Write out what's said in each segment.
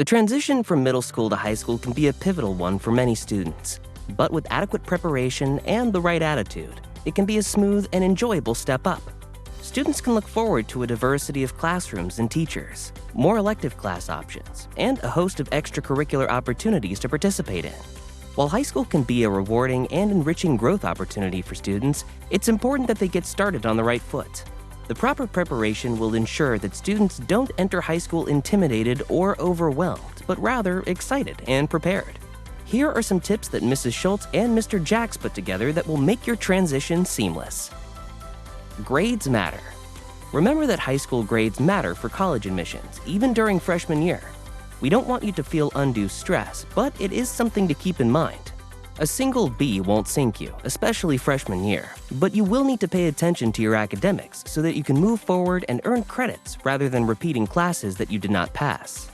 The transition from middle school to high school can be a pivotal one for many students. But with adequate preparation and the right attitude, it can be a smooth and enjoyable step up. Students can look forward to a diversity of classrooms and teachers, more elective class options, and a host of extracurricular opportunities to participate in. While high school can be a rewarding and enriching growth opportunity for students, it's important that they get started on the right foot. The proper preparation will ensure that students don't enter high school intimidated or overwhelmed, but rather excited and prepared. Here are some tips that Mrs. Schultz and Mr. Jacks put together that will make your transition seamless. Grades matter. Remember that high school grades matter for college admissions, even during freshman year. We don't want you to feel undue stress, but it is something to keep in mind. A single B won't sink you, especially freshman year, but you will need to pay attention to your academics so that you can move forward and earn credits rather than repeating classes that you did not pass.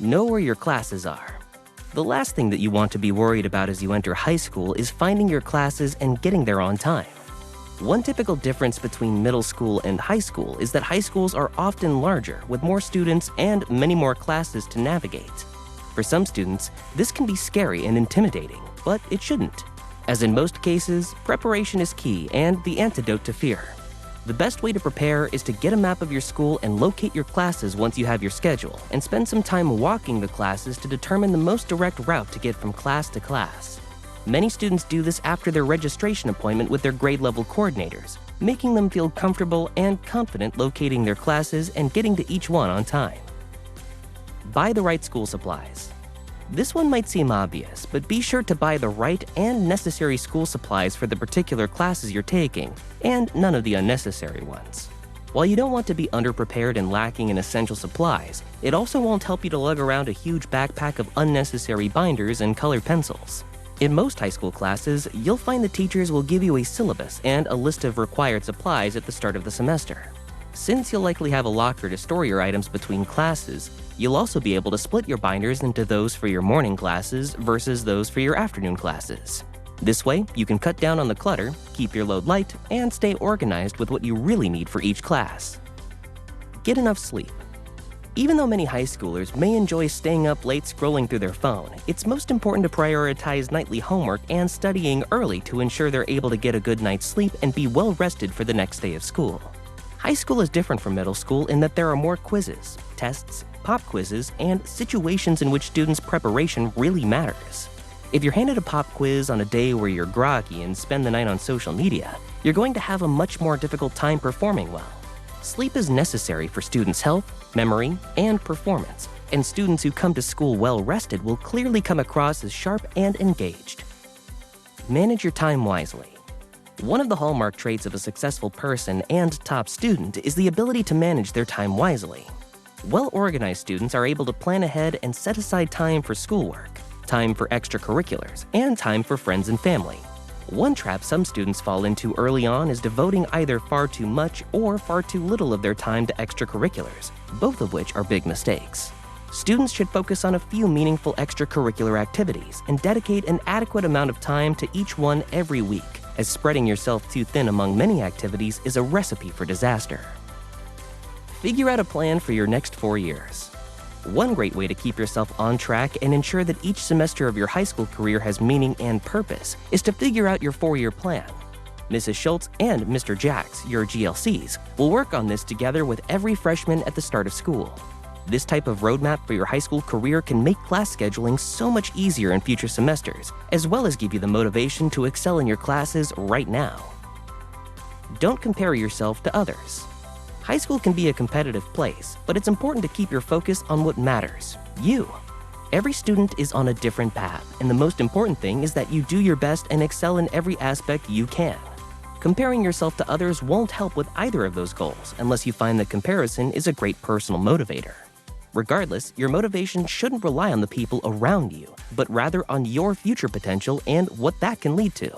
Know where your classes are. The last thing that you want to be worried about as you enter high school is finding your classes and getting there on time. One typical difference between middle school and high school is that high schools are often larger with more students and many more classes to navigate. For some students, this can be scary and intimidating, but it shouldn't. As in most cases, preparation is key and the antidote to fear. The best way to prepare is to get a map of your school and locate your classes once you have your schedule, and spend some time walking the classes to determine the most direct route to get from class to class. Many students do this after their registration appointment with their grade level coordinators, making them feel comfortable and confident locating their classes and getting to each one on time. Buy the right school supplies. This one might seem obvious, but be sure to buy the right and necessary school supplies for the particular classes you're taking, and none of the unnecessary ones. While you don't want to be underprepared and lacking in essential supplies, it also won't help you to lug around a huge backpack of unnecessary binders and colored pencils. In most high school classes, you'll find the teachers will give you a syllabus and a list of required supplies at the start of the semester. Since you'll likely have a locker to store your items between classes, you'll also be able to split your binders into those for your morning classes versus those for your afternoon classes. This way, you can cut down on the clutter, keep your load light, and stay organized with what you really need for each class. Get enough sleep. Even though many high schoolers may enjoy staying up late scrolling through their phone, it's most important to prioritize nightly homework and studying early to ensure they're able to get a good night's sleep and be well rested for the next day of school. High school is different from middle school in that there are more quizzes, tests, pop quizzes, and situations in which students' preparation really matters. If you're handed a pop quiz on a day where you're groggy and spend the night on social media, you're going to have a much more difficult time performing well. Sleep is necessary for students' health, memory, and performance, and students who come to school well-rested will clearly come across as sharp and engaged. Manage your time wisely. One of the hallmark traits of a successful person and top student is the ability to manage their time wisely. Well-organized students are able to plan ahead and set aside time for schoolwork, time for extracurriculars, and time for friends and family. One trap some students fall into early on is devoting either far too much or far too little of their time to extracurriculars, both of which are big mistakes. Students should focus on a few meaningful extracurricular activities and dedicate an adequate amount of time to each one every week, as spreading yourself too thin among many activities is a recipe for disaster. Figure out a plan for your next 4 years. One great way to keep yourself on track and ensure that each semester of your high school career has meaning and purpose is to figure out your 4-year plan. Mrs. Schultz and Mr. Jacks, your GLCs, will work on this together with every freshman at the start of school. This type of roadmap for your high school career can make class scheduling so much easier in future semesters, as well as give you the motivation to excel in your classes right now. Don't compare yourself to others. High school can be a competitive place, but it's important to keep your focus on what matters, you. Every student is on a different path, and the most important thing is that you do your best and excel in every aspect you can. Comparing yourself to others won't help with either of those goals unless you find that comparison is a great personal motivator. Regardless, your motivation shouldn't rely on the people around you, but rather on your future potential and what that can lead to.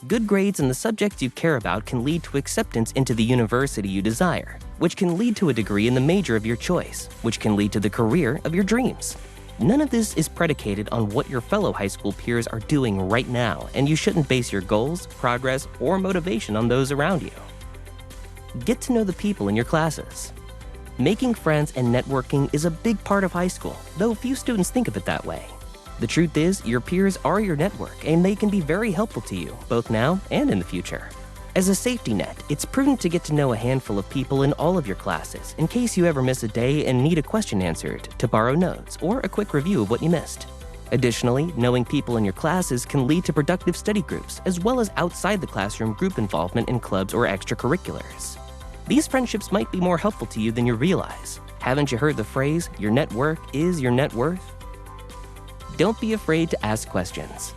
Good grades in the subjects you care about can lead to acceptance into the university you desire, which can lead to a degree in the major of your choice, which can lead to the career of your dreams. None of this is predicated on what your fellow high school peers are doing right now, and you shouldn't base your goals, progress, or motivation on those around you. Get to know the people in your classes. Making friends and networking is a big part of high school, though few students think of it that way. The truth is, your peers are your network, and they can be very helpful to you, both now and in the future. As a safety net, it's prudent to get to know a handful of people in all of your classes in case you ever miss a day and need a question answered, to borrow notes, or a quick review of what you missed. Additionally, knowing people in your classes can lead to productive study groups, as well as outside the classroom group involvement in clubs or extracurriculars. These friendships might be more helpful to you than you realize. Haven't you heard the phrase, your network is your net worth? Don't be afraid to ask questions.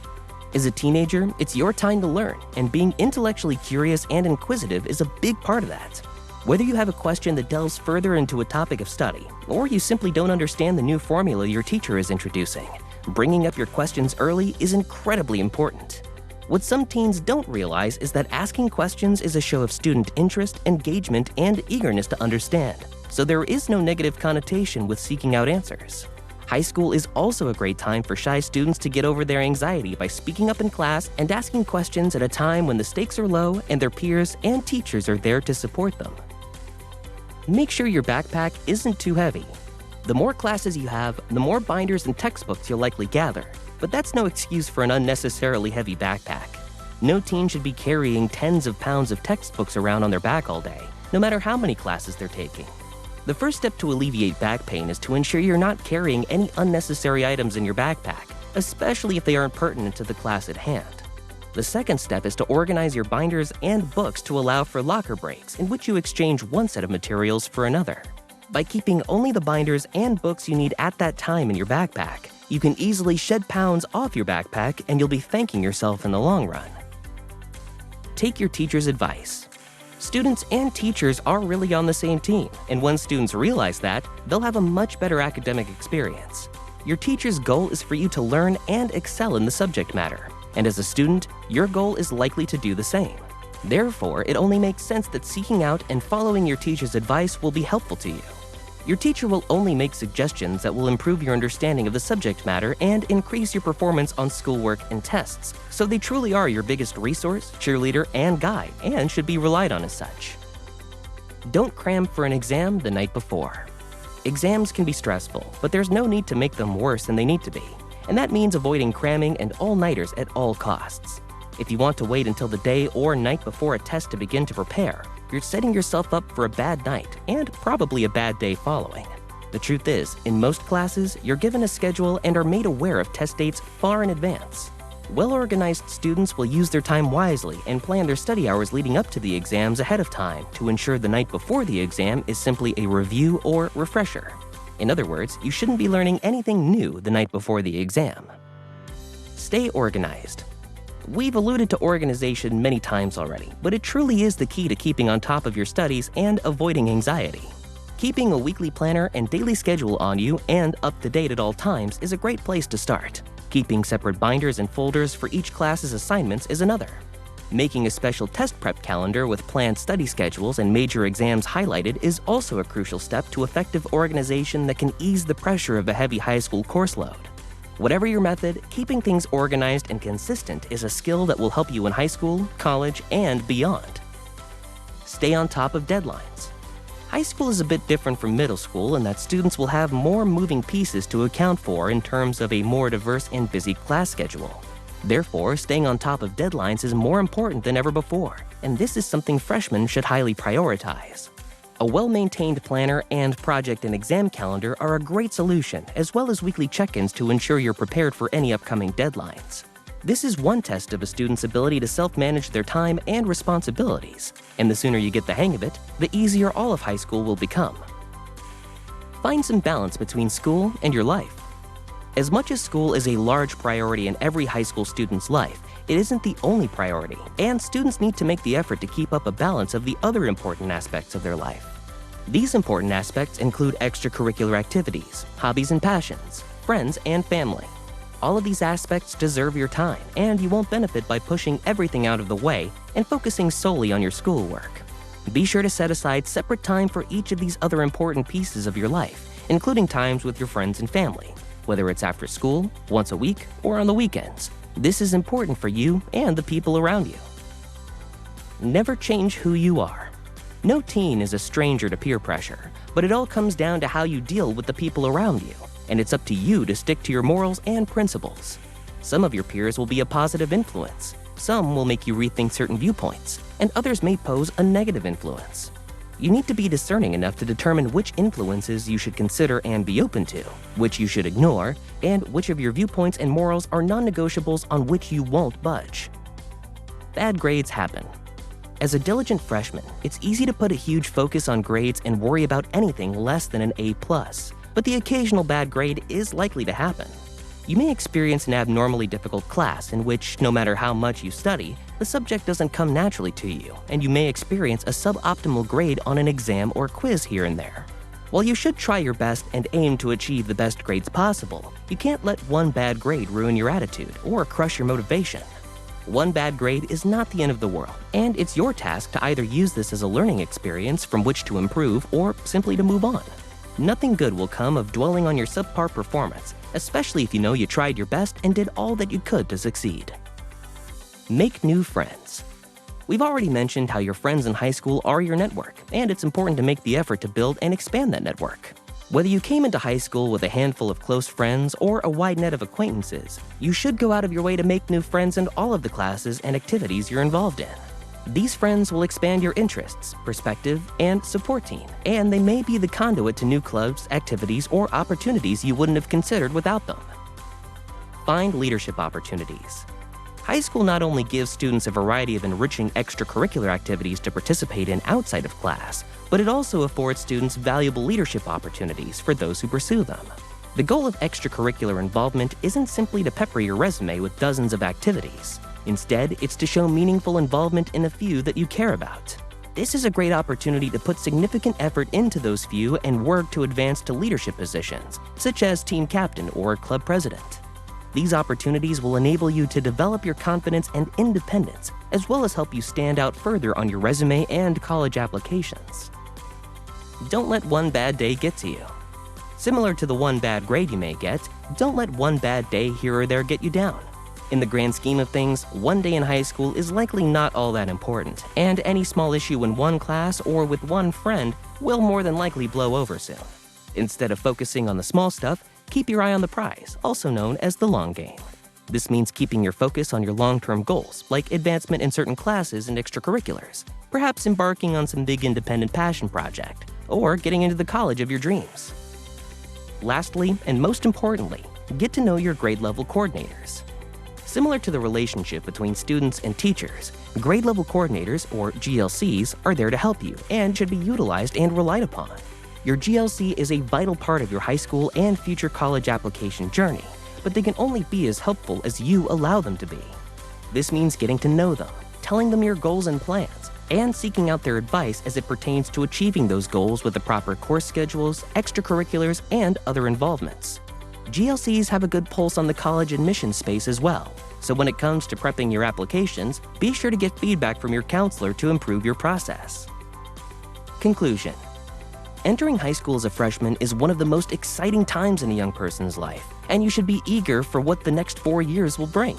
As a teenager, it's your time to learn, and being intellectually curious and inquisitive is a big part of that. Whether you have a question that delves further into a topic of study, or you simply don't understand the new formula your teacher is introducing, bringing up your questions early is incredibly important. What some teens don't realize is that asking questions is a show of student interest, engagement, and eagerness to understand, so there is no negative connotation with seeking out answers. High school is also a great time for shy students to get over their anxiety by speaking up in class and asking questions at a time when the stakes are low and their peers and teachers are there to support them. Make sure your backpack isn't too heavy. The more classes you have, the more binders and textbooks you'll likely gather, but that's no excuse for an unnecessarily heavy backpack. No teen should be carrying tens of pounds of textbooks around on their back all day, no matter how many classes they're taking. The first step to alleviate back pain is to ensure you're not carrying any unnecessary items in your backpack, especially if they aren't pertinent to the class at hand. The second step is to organize your binders and books to allow for locker breaks in which you exchange one set of materials for another. By keeping only the binders and books you need at that time in your backpack, you can easily shed pounds off your backpack and you'll be thanking yourself in the long run. Take your teacher's advice. Students and teachers are really on the same team, and when students realize that, they'll have a much better academic experience. Your teacher's goal is for you to learn and excel in the subject matter, and as a student, your goal is likely to do the same. Therefore, it only makes sense that seeking out and following your teacher's advice will be helpful to you. Your teacher will only make suggestions that will improve your understanding of the subject matter and increase your performance on schoolwork and tests, so they truly are your biggest resource, cheerleader, and guide, and should be relied on as such. Don't cram for an exam the night before. Exams can be stressful, but there's no need to make them worse than they need to be, and that means avoiding cramming and all-nighters at all costs. If you want to wait until the day or night before a test to begin to prepare, you're setting yourself up for a bad night and probably a bad day following. The truth is, in most classes, you're given a schedule and are made aware of test dates far in advance. Well-organized students will use their time wisely and plan their study hours leading up to the exams ahead of time to ensure the night before the exam is simply a review or refresher. In other words, you shouldn't be learning anything new the night before the exam. Stay organized. We've alluded to organization many times already, but it truly is the key to keeping on top of your studies and avoiding anxiety. Keeping a weekly planner and daily schedule on you and up to date at all times is a great place to start. Keeping separate binders and folders for each class's assignments is another. Making a special test prep calendar with planned study schedules and major exams highlighted is also a crucial step to effective organization that can ease the pressure of a heavy high school course load. Whatever your method, keeping things organized and consistent is a skill that will help you in high school, college, and beyond. Stay on top of deadlines. High school is a bit different from middle school in that students will have more moving pieces to account for in terms of a more diverse and busy class schedule. Therefore, staying on top of deadlines is more important than ever before, and this is something freshmen should highly prioritize. A well-maintained planner and project and exam calendar are a great solution, as well as weekly check-ins to ensure you're prepared for any upcoming deadlines. This is one test of a student's ability to self-manage their time and responsibilities, and the sooner you get the hang of it, the easier all of high school will become. Find some balance between school and your life. As much as school is a large priority in every high school student's life, it isn't the only priority, and students need to make the effort to keep up a balance of the other important aspects of their life. These important aspects include extracurricular activities, hobbies and passions, friends and family. All of these aspects deserve your time, and you won't benefit by pushing everything out of the way and focusing solely on your schoolwork. Be sure to set aside separate time for each of these other important pieces of your life, including times with your friends and family, whether it's after school, once a week, or on the weekends. This is important for you and the people around you. Never change who you are. No teen is a stranger to peer pressure, but it all comes down to how you deal with the people around you, and it's up to you to stick to your morals and principles. Some of your peers will be a positive influence, some will make you rethink certain viewpoints, and others may pose a negative influence. You need to be discerning enough to determine which influences you should consider and be open to, which you should ignore, and which of your viewpoints and morals are non-negotiables on which you won't budge. Bad grades happen. As a diligent freshman, it's easy to put a huge focus on grades and worry about anything less than an A+, but the occasional bad grade is likely to happen. You may experience an abnormally difficult class in which, no matter how much you study, the subject doesn't come naturally to you, and you may experience a suboptimal grade on an exam or quiz here and there. While you should try your best and aim to achieve the best grades possible, you can't let one bad grade ruin your attitude or crush your motivation. One bad grade is not the end of the world, and it's your task to either use this as a learning experience from which to improve or simply to move on. Nothing good will come of dwelling on your subpar performance, especially if you know you tried your best and did all that you could to succeed. Make new friends. We've already mentioned how your friends in high school are your network, and it's important to make the effort to build and expand that network. Whether you came into high school with a handful of close friends or a wide net of acquaintances, you should go out of your way to make new friends in all of the classes and activities you're involved in. These friends will expand your interests, perspective, and support team, and they may be the conduit to new clubs, activities, or opportunities you wouldn't have considered without them. Find leadership opportunities. High school not only gives students a variety of enriching extracurricular activities to participate in outside of class, but it also affords students valuable leadership opportunities for those who pursue them. The goal of extracurricular involvement isn't simply to pepper your resume with dozens of activities. Instead, it's to show meaningful involvement in a few that you care about. This is a great opportunity to put significant effort into those few and work to advance to leadership positions, such as team captain or club president. These opportunities will enable you to develop your confidence and independence, as well as help you stand out further on your resume and college applications. Don't let one bad day get to you. Similar to the one bad grade you may get, don't let one bad day here or there get you down. In the grand scheme of things, one day in high school is likely not all that important, and any small issue in one class or with one friend will more than likely blow over soon. Instead of focusing on the small stuff, keep your eye on the prize, also known as the long game. This means keeping your focus on your long-term goals, like advancement in certain classes and extracurriculars, perhaps embarking on some big independent passion project, or getting into the college of your dreams. Lastly, and most importantly, get to know your grade-level coordinators. Similar to the relationship between students and teachers, grade-level coordinators, or GLCs, are there to help you and should be utilized and relied upon. Your GLC is a vital part of your high school and future college application journey, but they can only be as helpful as you allow them to be. This means getting to know them, telling them your goals and plans, and seeking out their advice as it pertains to achieving those goals with the proper course schedules, extracurriculars, and other involvements. GLCs have a good pulse on the college admission space as well, so when it comes to prepping your applications, be sure to get feedback from your counselor to improve your process. Conclusion. Entering high school as a freshman is one of the most exciting times in a young person's life, and you should be eager for what the next 4 years will bring.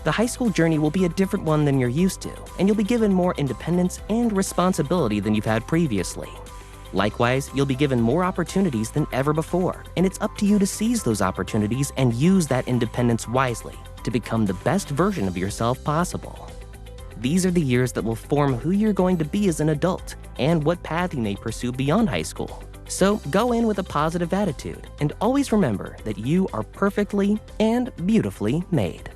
The high school journey will be a different one than you're used to, and you'll be given more independence and responsibility than you've had previously. Likewise, you'll be given more opportunities than ever before, and it's up to you to seize those opportunities and use that independence wisely to become the best version of yourself possible. These are the years that will form who you're going to be as an adult and what path you may pursue beyond high school. So go in with a positive attitude and always remember that you are perfectly and beautifully made.